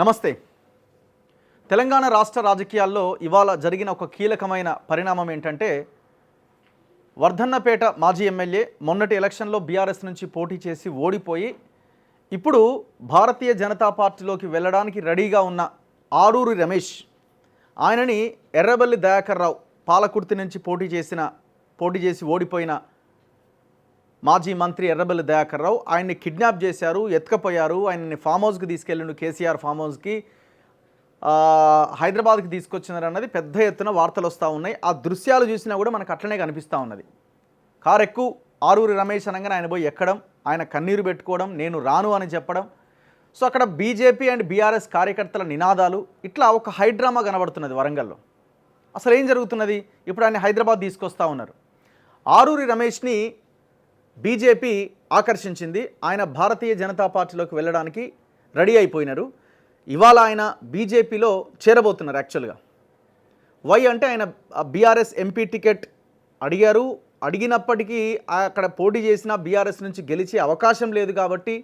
నమస్తే. తెలంగాణ రాష్ట్ర రాజకీయాల్లో ఇవాళ జరిగిన ఒక కీలకమైన పరిణామం ఏంటంటే, వర్ధన్నపేట మాజీ ఎమ్మెల్యే మొన్నటి ఎలక్షన్లో బీఆర్ఎస్ నుంచి పోటీ చేసి ఓడిపోయి ఇప్పుడు భారతీయ జనతా పార్టీలోకి వెళ్ళడానికి రెడీగా ఉన్న ఆరూరి రమేష్, ఆయనని ఎర్రబెల్లి దయాకర్ రావు పాలకుర్తి నుంచి పోటీ చేసి ఓడిపోయిన మాజీ మంత్రి ఎర్రబెల్లి దయాకర్ రావు ఆయన్ని కిడ్నాప్ చేశారు, ఎత్తుకపోయారు. ఆయన్ని ఫామ్ హౌస్కి తీసుకెళ్ళిండు, కేసీఆర్ ఫామ్ హౌస్కి హైదరాబాద్కి తీసుకొచ్చినారు అన్నది పెద్ద ఎత్తున వార్తలు వస్తూ ఉన్నాయి. ఆ దృశ్యాలు చూసినా కూడా మనకు అట్లనే కనిపిస్తూ ఉన్నది. కారు ఎక్కువ ఆరూరి రమేష్ అనగానే ఆయన పోయి ఎక్కడం, ఆయన కన్నీరు పెట్టుకోవడం, నేను రాను అని చెప్పడం. సో అక్కడ బీజేపీ అండ్ బీఆర్ఎస్ కార్యకర్తల నినాదాలు, ఇట్లా ఒక హైడ్రామా కనబడుతున్నది వరంగల్లో. అసలు ఏం జరుగుతున్నది? ఇప్పుడు ఆయన హైదరాబాద్ తీసుకొస్తూ ఉన్నారు. ఆరూరి రమేష్ని బీజేపీ ఆకర్షించింది. ఆయన భారతీయ జనతా పార్టీలోకి వెళ్ళడానికి రెడీ అయిపోయినారు. ఇవాళ ఆయన బీజేపీలో చేరబోతున్నారు. యాక్చువల్గా వై అంటే ఆయన బీఆర్ఎస్ ఎంపీ టికెట్ అడిగినప్పటికీ అక్కడ పోటీ చేసిన బీఆర్ఎస్ నుంచి గెలిచే అవకాశం లేదు కాబట్టి,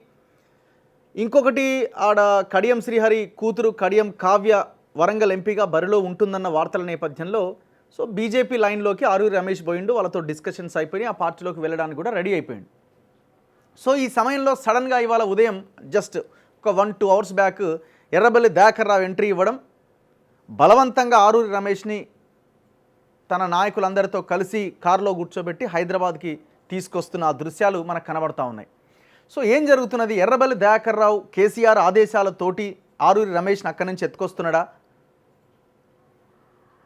ఇంకొకటి ఆడ కడియం శ్రీహరి కూతురు కడియం కావ్య వరంగల్ ఎంపీగా బరిలో ఉంటుందన్న వార్తల నేపథ్యంలో సో బీజేపీ లైన్లోకి ఆరూరి రమేష్ పోయిండు. వాళ్ళతో డిస్కషన్స్ అయిపోయి ఆ పార్టీలోకి వెళ్ళడానికి కూడా రెడీ అయిపోయిండు. సో ఈ సమయంలో సడన్గా ఇవాళ ఉదయం జస్ట్ ఒక 1-2 hours back Errabelli Dayakar Rao entry ఇవ్వడం, బలవంతంగా ఆరూరి రమేష్ని తన నాయకులందరితో కలిసి కారులో కూర్చోబెట్టి హైదరాబాద్కి తీసుకొస్తున్న ఆ దృశ్యాలు మనకు కనబడతా ఉన్నాయి. సో ఏం జరుగుతున్నది? ఎర్రబెల్లి దయాకర్ రావు కేసీఆర్ ఆదేశాలతోటి ఆరూరి రమేష్ని అక్కడి నుంచి ఎత్తుకొస్తున్నాడా,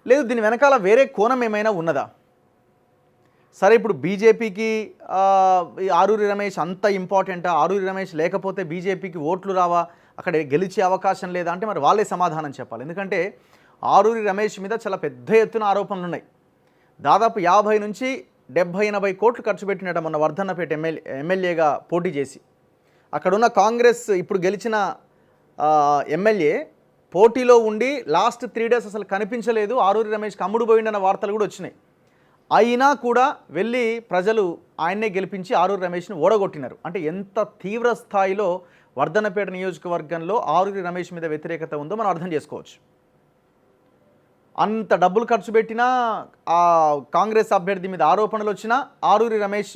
లేదు దీని వెనకాల వేరే కోణం ఏమైనా ఉన్నదా? సరే, ఇప్పుడు బీజేపీకి ఆరూరి రమేష్ అంత ఇంపార్టెంటా? ఆరూరి రమేష్ లేకపోతే బీజేపీకి ఓట్లు రావా, అక్కడ గెలిచే అవకాశం లేదా అంటే మరి వాళ్ళే సమాధానం చెప్పాలి. ఎందుకంటే ఆరూరి రమేష్ మీద చాలా పెద్ద ఎత్తున ఆరోపణలు ఉన్నాయి. దాదాపు 50 నుంచి 70-80 కోట్లు ఖర్చు పెట్టినట మొన్న వర్ధన్నపేట ఎమ్మెల్యేగా పోటీ చేసి. అక్కడున్న కాంగ్రెస్ ఇప్పుడు గెలిచిన ఎమ్మెల్యే పోటీలో ఉండి లాస్ట్ 3 days అసలు కనిపించలేదు. ఆరూరి రమేష్కి అమ్ముడు పోయిండన్న వార్తలు కూడా వచ్చినాయి. అయినా కూడా వెళ్ళి ప్రజలు ఆయన్నే గెలిపించి ఆరూరి రమేష్ని ఓడగొట్టినారు. అంటే ఎంత తీవ్ర స్థాయిలో వర్ధన్నపేట నియోజకవర్గంలో ఆరూరి రమేష్ మీద వ్యతిరేకత ఉందో మనం అర్థం చేసుకోవచ్చు. అంత డబ్బులు ఖర్చు పెట్టినా, ఆ కాంగ్రెస్ అభ్యర్థి మీద ఆరోపణలు వచ్చినా ఆరూరి రమేష్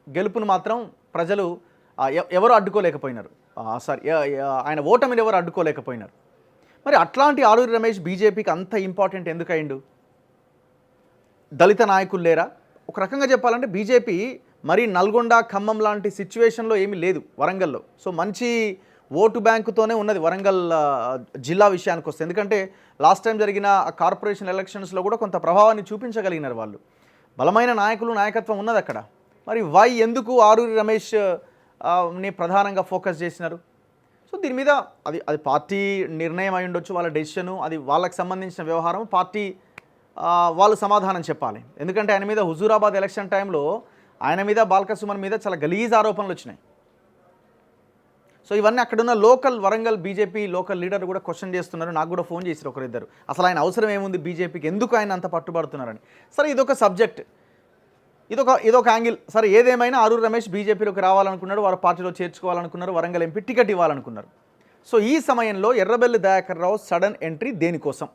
గెలుపును మాత్రం ప్రజలు ఎవరు అడ్డుకోలేకపోయినారు. ఆయన ఓటమిని ఎవరు అడ్డుకోలేకపోయినారు. మరి అట్లాంటి ఆరూరి రమేష్ బీజేపీకి అంత ఇంపార్టెంట్ ఎందుకు అయిండు? దళిత నాయకులు లేరా? ఒక రకంగా చెప్పాలంటే బీజేపీ మరి నల్గొండ, ఖమ్మం లాంటి సిచ్యువేషన్లో ఏమీ లేదు వరంగల్లో. సో మంచి ఓటు బ్యాంకుతోనే ఉన్నది వరంగల్ జిల్లా విషయానికి వస్తే. ఎందుకంటే లాస్ట్ టైం జరిగిన కార్పొరేషన్ ఎలక్షన్స్లో కూడా కొంత ప్రభావాన్ని చూపించగలిగినారు వాళ్ళు. బలమైన నాయకత్వం ఉన్నది అక్కడ. మరి ఎందుకు ఆరూరి రమేష్ ని ప్రధానంగా ఫోకస్ చేసినారు? సో దీని మీద అది పార్టీ నిర్ణయం అయి ఉండొచ్చు, వాళ్ళ డెసిషను, అది వాళ్ళకి సంబంధించిన వ్యవహారం. పార్టీ వాళ్ళు సమాధానం చెప్పాలి. ఎందుకంటే ఆయన మీద హుజూరాబాద్ ఎలక్షన్ టైంలో ఆయన మీద బాల్క సుమన్ మీద చాలా గలీజ్ ఆరోపణలు వచ్చినాయి. సో ఇవన్నీ అక్కడున్న local Warangal BJP local leader కూడా క్వశ్చన్ చేస్తున్నారు. నాకు కూడా ఫోన్ చేశారు ఒకరిద్దరు, అసలు ఆయన అవసరం ఏముంది బీజేపీకి, ఎందుకు ఆయన అంత పట్టుబడుతున్నారని. సరే, ఇదొక సబ్జెక్ట్, ఇదొక యాంగిల్. సరే, ఏదేమైనా ఆరూరి రమేష్ బీజేపీలోకి రావాలనుకున్నాడు, వారి పార్టీలో చేర్చుకోవాలనుకున్నారు, వరంగల్ ఎంపీ టికెట్ ఇవ్వాలనుకున్నారు. సో ఈ సమయంలో ఎర్రబెల్లి దయాకర్ రావు సడన్ ఎంట్రీ దేనికోసం?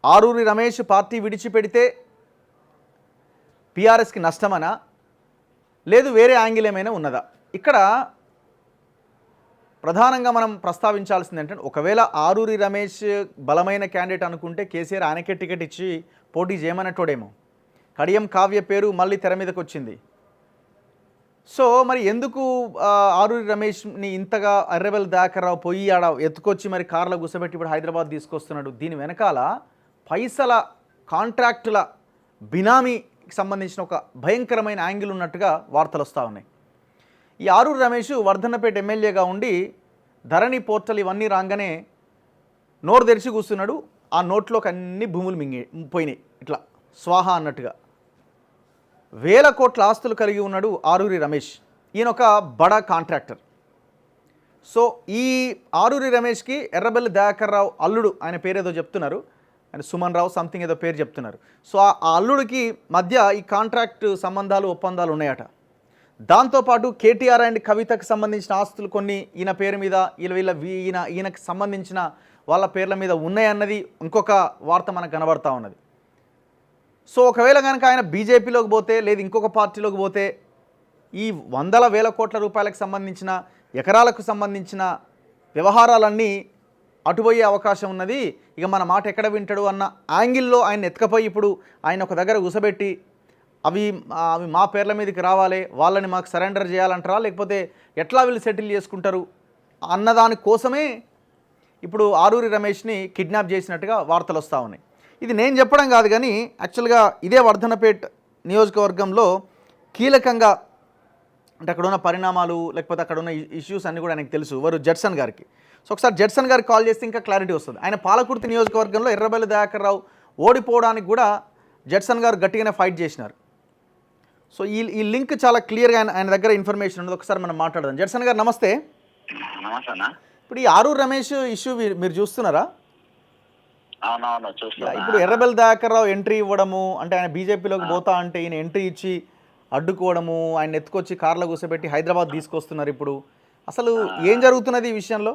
ఆరూరి రమేష్ పార్టీ విడిచిపెడితే టీఆర్ఎస్కి నష్టమనా, లేదు వేరే యాంగిల్ ఏమైనా ఉన్నదా? ఇక్కడ ప్రధానంగా మనం ప్రస్తావించాల్సింది ఏంటంటే, ఒకవేళ ఆరూరి రమేష్ బలమైన క్యాండిడేట్ అనుకుంటే కేసీఆర్ ఆయనకే టికెట్ ఇచ్చి పోటీ చేయమన్నట్టోడేమో. కడియం కావ్య పేరు మళ్ళీ తెర మీదకి వచ్చింది. సో మరి ఎందుకు ఆరూరి రమేష్ని ఇంతగా ఎర్రబెల్లి దయాకర్ రావు పోయి ఆడ ఎత్తుకొచ్చి మరి కార్లో గుసబెట్టి ఇప్పుడు హైదరాబాద్ తీసుకొస్తున్నాడు? దీని వెనకాల పైసల కాంట్రాక్టుల బినామీకి సంబంధించిన ఒక భయంకరమైన యాంగిల్ ఉన్నట్టుగా వార్తలు వస్తూ ఉన్నాయి. ఈ ఆరూరి రమేష్ వర్ధన్నపేట ఎమ్మెల్యేగా ఉండి ధరణి పోర్టల్ ఇవన్నీ రాగానే నోరు తెరిచి కూర్చున్నాడు. ఆ నోట్లోకి అన్ని భూములు పోయినాయి, ఇట్లా స్వాహా అన్నట్టుగా. 1000 కోట్ల ఆస్తులు కలిగి ఉన్నాడు ఆరూరి రమేష్. ఈయన ఒక బడా కాంట్రాక్టర్. సో ఈ ఆరూరి రమేష్కి ఎర్రబెల్లి దయాకర్ రావు అల్లుడు, ఆయన పేరేదో చెప్తున్నారు, ఆయన సుమన్ రావు సంథింగ్ ఏదో పేరు చెప్తున్నారు. సో ఆ అల్లుడికి మధ్య ఈ కాంట్రాక్ట్ సంబంధాలు ఒప్పందాలు ఉన్నాయట. దాంతోపాటు కేటీఆర్ అండ్ కవితకు సంబంధించిన ఆస్తులు కొన్ని ఈయన పేరు మీద ఈయనకు సంబంధించిన వాళ్ళ పేర్ల మీద ఉన్నాయన్నది ఇంకొక వార్త మనకు కనబడతా ఉన్నది. సో ఒకవేళ కనుక ఆయన బీజేపీలోకి పోతే లేదు ఇంకొక పార్టీలోకి పోతే ఈ వందల వేల కోట్ల రూపాయలకు సంబంధించిన ఎకరాలకు సంబంధించిన వ్యవహారాలన్నీ అటుపోయే అవకాశం ఉన్నది. ఇక మన మాట ఎక్కడ వింటాడు అన్న యాంగిల్లో ఆయన ఎత్తుకపోయి ఇప్పుడు ఆయన ఒక దగ్గర కూసబెట్టి అవి మా పేర్ల మీదకి రావాలి, వాళ్ళని మాకు సరెండర్ చేయాలంటారా, లేకపోతే ఎట్లా వీళ్ళు సెటిల్ చేసుకుంటారు అన్నదాని కోసమే ఇప్పుడు ఆరూరి రమేష్ని కిడ్నాప్ చేసినట్టుగా వార్తలు వస్తూ ఉన్నాయి. ఇది నేను చెప్పడం కాదు, కానీ యాక్చువల్గా ఇదే వర్ధనపేట్ నియోజకవర్గంలో కీలకంగా అంటే అక్కడ ఉన్న పరిణామాలు లేకపోతే అక్కడ ఉన్న ఇష్యూస్ అన్నీ కూడా ఆయనకు తెలుసు. ఎవరు జడ్సన్ గారికి. సో ఒకసారి జడ్సన్ గారికి కాల్ చేస్తే ఇంకా క్లారిటీ వస్తుంది. ఆయన పాలకుర్తి నియోజకవర్గంలో ఎర్రబెల్లి దయాకర్ రావు ఓడిపోవడానికి కూడా జడ్సన్ గారు గట్టిగానే ఫైట్ చేసినారు. సో ఈ లింక్ చాలా క్లియర్గా ఆయన దగ్గర ఇన్ఫర్మేషన్ ఉన్నది. ఒకసారి మనం మాట్లాడదాం. జడ్సన్ గారు నమస్తే. నమస్తే. ఇప్పుడు ఈ ఆరూరు రమేష్ ఇష్యూ మీరు చూస్తున్నారా? అవునవును చూస్తున్నా. ఇప్పుడు ఎర్రబెల్లి దయాకర్ రావు ఎంట్రీ ఇవ్వడము అంటే ఆయన బీజేపీలోకి పోతా అంటే ఈయన ఎంట్రీ ఇచ్చి అడ్డుకోవడము, ఆయన ఎత్తుకొచ్చి కార్లో కూర్చోబెట్టి హైదరాబాద్ తీసుకొస్తున్నారు. ఇప్పుడు అసలు ఏం జరుగుతున్నది ఈ విషయంలో?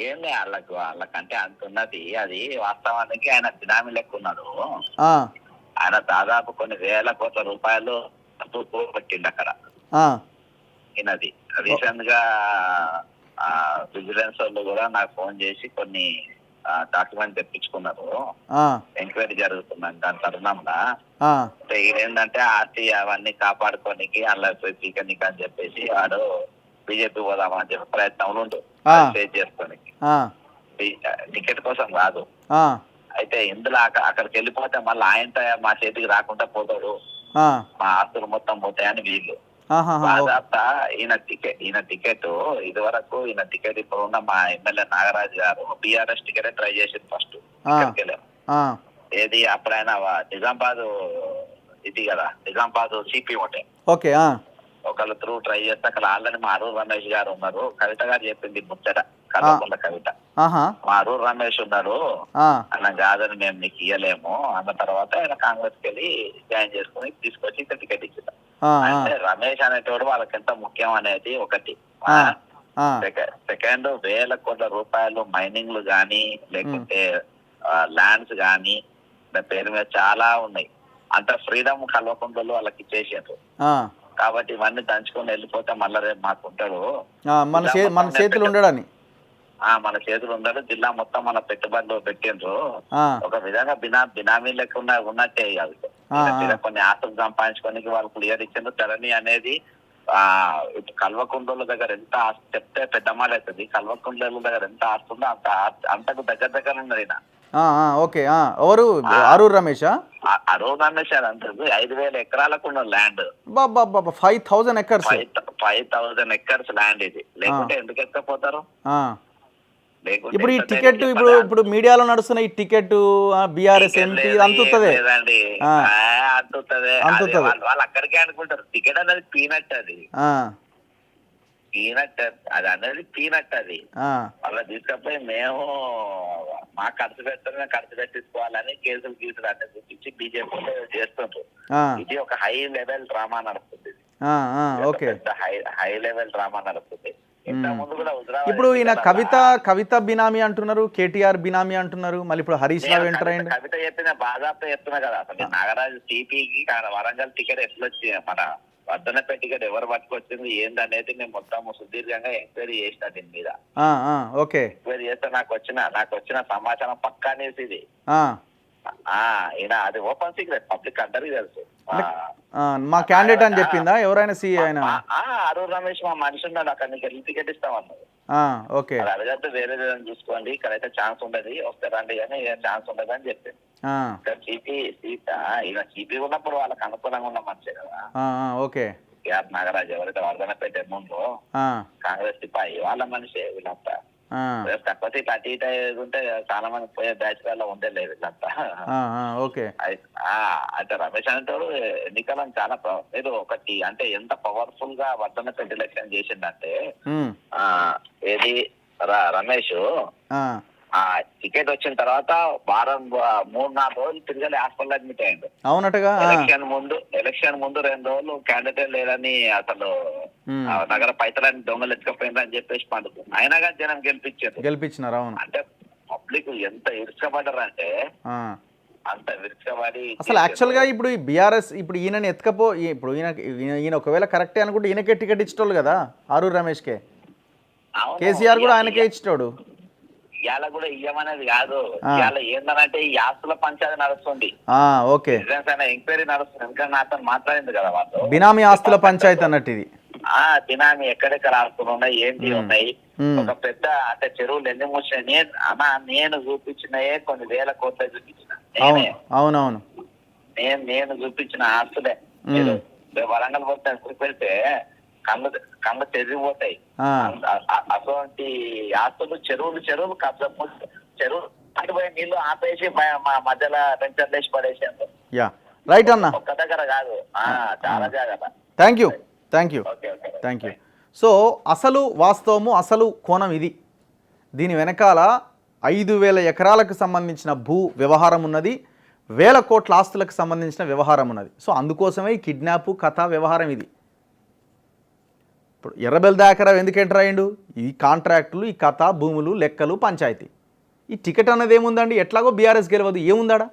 ఏంది వాళ్ళకంటే అంత ఉన్నది. అది వాస్తవానికి ఆయన బినామీ లెక్క ఉన్నాడు. ఆయన దాదాపు కొన్ని వేల కోట్ల రూపాయలు పెట్టిండు అక్కడ. ఈయనది రీసెంట్ గా విజిలెన్స్ వాళ్ళు కూడా నాకు ఫోన్ చేసి కొన్ని డాక్యుమెంట్ తెప్పించుకున్నారు. ఎంక్వైరీ జరుగుతుందని దాని తరుణంలో అంటే ఏంటంటే ఆర్టీ అవన్నీ కాపాడుకోనికి అలా పీకనికి అని చెప్పేసి వాడు బీజేపీ పోదామని చెప్పి ప్రయత్నంలో ఉండు ఫేస్ చేసుకోనికి, టికెట్ కోసం కాదు. అయితే ఇందులో అక్కడికి వెళ్ళిపోతే మళ్ళీ ఆయన మా చేతికి రాకుండా పోతాడు, మా ఆస్తులు మొత్తం పోతాయని వీళ్ళు దాదాపు ఈయన టికెట్ ఇది వరకు ఈయన టికెట్ ఇప్పుడు ఉన్న మా ఎమ్మెల్యే నాగరాజు గారు బీఆర్ఎస్ టికెట్ ట్రై చేసింది ఫస్ట్. ఏది అప్పుడైనా నిజామాబాద్ ఇది కదా, నిజామాబాద్ సిపి ఒకటే ఒకళ్ళు త్రూ ట్రై చేస్తే అక్కడ ఆల్రెడీ మా అరూర్ రమేష్ గారు ఉన్నారు. కవిత గారు చెప్పింది ముచ్చట, కల్వకుంట్ల కవిత. మా అరూర్ రమేష్ ఉన్నారు అన్న కాదని మేము నీకు ఇయ్యలేము అన్న తర్వాత ఆయన కాంగ్రెస్ కి వెళ్ళి జాయిన్ చేసుకుని తీసుకొచ్చి ఇక్కడ టికెట్ ఇచ్చింది. అంటే రమేష్ అనేటోడు వాళ్ళకి ఎంత ముఖ్యం అనేది ఒకటి. సెకండ్, వేల కోట్ల రూపాయలు మైనింగ్లు గానీ లేకుంటే ల్యాండ్స్ గానీ పేరు మీద చాలా ఉన్నాయి. అంత ఫ్రీడమ్ కల్వకుంట్లలో వాళ్ళకి ఇచ్చేసారు. కాబట్టి ఇవన్నీ దంచుకొని వెళ్ళిపోతే మళ్ళీ రేపు మాకు ఉంటాడు, మన చేతులు ఉండడని మన చేతులు ఉండడు. జిల్లా మొత్తం మన పెట్టుబడులు పెట్టిండ్రు. ఒక విధంగా బినామీ లెక్క ఉన్నట్టే కాదు. కొన్ని ఆస్తులు సంపాదించుకోనికి వాళ్ళు క్లియర్ ఇచ్చిండ్రు. ధరణి అనేది ఇటు కల్వకుంట్ల దగ్గర ఎంత ఆస్తి చెప్తే పెద్ద మాట అవుతుంది. కల్వకుంట్ల దగ్గర ఎంత ఆస్తి ఉందో అంతకు దగ్గర ఉన్నది. ఓకే, ఎవరు అరూర్ రమేష్? అరూర్ రమేష్ అంటారు 5,000 ఎకరాలకు ఉన్న ల్యాండ్. 5,000 ఎకర్స్ 5,000 ఎకర్స్ ల్యాండ్ ఇది. లేకుంటే ఎందుకు ఎక్కపోతారు? ఇప్పుడు ఈ టికెట్ ఇప్పుడు మీడియాలో నడుస్తున్న ఈ టికెట్ బీఆర్ఎస్ ఎంపీ అంతుతుంది వాళ్ళు అక్కడికే అనుకుంటారు. టికెట్ అనేది పీనట్, అది పీనట్, అది అనేది పీనట్. అది వాళ్ళ తీసుకపోయి మేము మా ఖర్చు పెట్టించుకోవాలని కేసులు గీసులు అన్నీ చూపించి బీజేపీ చేస్తుంటారు. ఇది ఒక హై లెవెల్ డ్రామా నడుస్తుంది. హై లెవెల్ డ్రామా నడుస్తుంది. ఇప్పుడు ఈయన కవిత బినామీ అంటున్నారు, కేటీఆర్ బినామీ అంటున్నారు, మళ్ళీ ఇప్పుడు హరీష్ రావు ఎంటర్ అయ్యిండు. కవిత చెప్పిన బాధాప్త చెప్తున్నా కదా. అసలు నాగరాజు టీపీకి వరంగల్ టికెట్ ఎట్లా వచ్చి మన వర్ధనపేట టికెట్ ఎవరు పట్టుకొచ్చింది ఏందనేది మేము మొత్తం సుదీర్ఘంగా ఎంక్వైరీ చేసిన దీని మీద. ఎంక్వైరీ చేస్తే నాకు వచ్చిన సమాచారం పక్కా అనేసి ఇది ఈయన అది ఓపెన్ సీక్రెట్, పబ్లిక్ అందరికీ తెలుసు. మా క్యాండిడేట్ అని చెప్పిందా ఎవరైనా? అరూర్ రమేష్ మా మనిషి ఉన్నాడు అక్కడ, నీకు వెళ్ళి టికెట్ ఇస్తామన్నారు. అడగద్దు వేరే చూసుకోండి, ఇక్కడైతే ఛాన్స్ ఉండదు, వస్తారండి కానీ ఏం ఛాన్స్ ఉండదు అని చెప్పింది. ఈయన సిపి ఉన్నప్పుడు వాళ్ళకి అనుకూలంగా ఉన్న మనిషి కదా. కేఆర్ నాగరాజు ఎవరైతే వర్ధనపేట ముందు కాంగ్రెస్ సిపాయి వాళ్ళ మనిషి వీళ్ళంతా. కాకపోతే ఇట్లా అటు ఇటు ఉంటే చాలా మంది పోయే బ్యాచ్ వల్ల ఉండలేదు వీళ్ళంతా. అయితే రమేష్ అనేటోడు ఎన్నికలను చాలా మీరు ఒకటి అంటే ఎంత పవర్ఫుల్ గా వర్ధనపేట ఎలక్షన్ చేసిందంటే ఏది రమేష్ ఆ టికెట్ వచ్చిన తర్వాత వారం 3-4 రోజులు తిరగలి హాస్పిటల్ అడ్మిట్ అయ్యిండు. అవునటగా. ఎలక్షన్ ముందు 2 రోజులు క్యాండిడేట్ లేదని అసలు నగర పైసలని దొంగలు ఎత్తుకపోయిందని చెప్పేసి పండుతుంది. అయినా కానీ జనం గెలిపించినారు. అవును. అంటే పబ్లిక్ ఎంత ఇరుచబడ్డారంటే అంత విరుచబడి అసలు యాక్చువల్గా ఇప్పుడు ఈ బీఆర్ఎస్ ఇప్పుడు ఈయనని ఇప్పుడు ఈయన ఒకవేళ కరెక్టే అనుకుంటే ఈయనకే టికెట్ ఇచ్చేటోళ్ళు కదా ఆరూరి రమేష్కే. కేసీఆర్ కూడా ఆయనకే ఇచ్చేటోడు. ఇవాళ కూడా ఇయ్యమనేది కాదు. ఇవాళ ఏంటంటే ఈ ఆస్తుల పంచాయతీ నడుస్తుంది. ఓకే, ఎంక్వైరీ నడుస్తుంది. ఎందుకంటే అతను మాట్లాడింది కదా వాళ్ళు బినామీ ఆస్తుల పంచాయతీ అన్నట్టు ఇది. బినామీ ఎక్కడెక్కడ ఆస్తులు ఉన్నాయి, ఏంటి ఉన్నాయి, ఒక పెద్ద అంటే చెరువులు ఎన్ని మూసినాయి నేను చూపించినయే కొన్ని వేల కోట్ల చూపించిన. అవునవును, నేను చూపించిన ఆస్తులే. వరంగల్ పోతే చూపెడితే కళ్ళు తెరిగిపోతాయి. అటువంటి ఆస్తులు చెరువులు కబ్జా చెరువు అటుపోయి నీళ్లు ఆపేసి మా మధ్యలో వెంచర్ లేచి పడేసాను. రైట్ అన్న, ఒక్క దగ్గర కాదు, చాలా జాగ్రత్త. Thank you. సో అసలు వాస్తవము, అసలు కోణం ఇది. దీని వెనకాల 5,000 ఎకరాలకు సంబంధించిన భూ వ్యవహారం ఉన్నది, 1,000 కోట్ల ఆస్తులకు సంబంధించిన వ్యవహారం ఉన్నది. సో అందుకోసమే ఈ కిడ్నాప్ కథ వ్యవహారం ఇది. ఇప్పుడు ఎర్రబెల్ దాకరావు ఎందుకు ఎంటర్ అయ్యిండు? ఈ కాంట్రాక్టులు, ఈ కథ, భూములు, లెక్కలు, పంచాయతీ. ఈ టికెట్ అన్నది ఏముందండి? ఎట్లాగో బీఆర్ఎస్ గెలవదు. ఏముందాడా?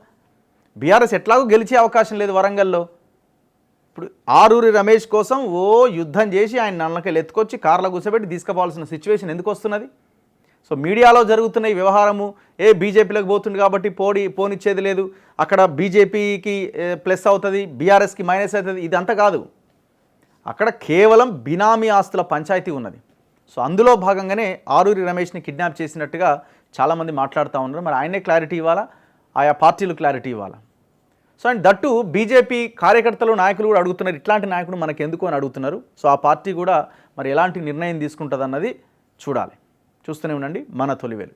బీఆర్ఎస్ ఎట్లాగో గెలిచే అవకాశం లేదు వరంగల్లో. ఇప్పుడు ఆరూరి రమేష్ కోసం యుద్ధం చేసి ఆయన నల్లకెళ్ళి ఎత్తుకొచ్చి కార్లో కూర్చోబెట్టి తీసుకుపోవాల్సిన సిచ్యువేషన్ ఎందుకు వస్తున్నది? సో మీడియాలో జరుగుతున్న ఈ వ్యవహారము బీజేపీలోకి పోతుంది కాబట్టి పోనిచ్చేది లేదు, అక్కడ బీజేపీకి ప్లస్ అవుతుంది, బీఆర్ఎస్కి మైనస్ అవుతుంది, ఇదంతా కాదు. అక్కడ కేవలం బినామీ ఆస్తుల పంచాయతీ ఉన్నది. సో అందులో భాగంగానే ఆరూరి రమేష్ని కిడ్నాప్ చేసినట్టుగా చాలామంది మాట్లాడుతూ ఉన్నారు. మరి ఆయనే క్లారిటీ ఇవ్వాలా, ఆయా పార్టీలు క్లారిటీ ఇవ్వాలా? సో అండ్ దట్టు బీజేపీ కార్యకర్తలు, నాయకులు కూడా అడుగుతున్నారు, ఇట్లాంటి నాయకుడు మనకు ఎందుకు అని అడుగుతున్నారు. సో ఆ పార్టీ కూడా మరి ఎలాంటి నిర్ణయం తీసుకుంటుంది అన్నది చూడాలి. చూస్తూనే ఉండండి మన తొలివేలు.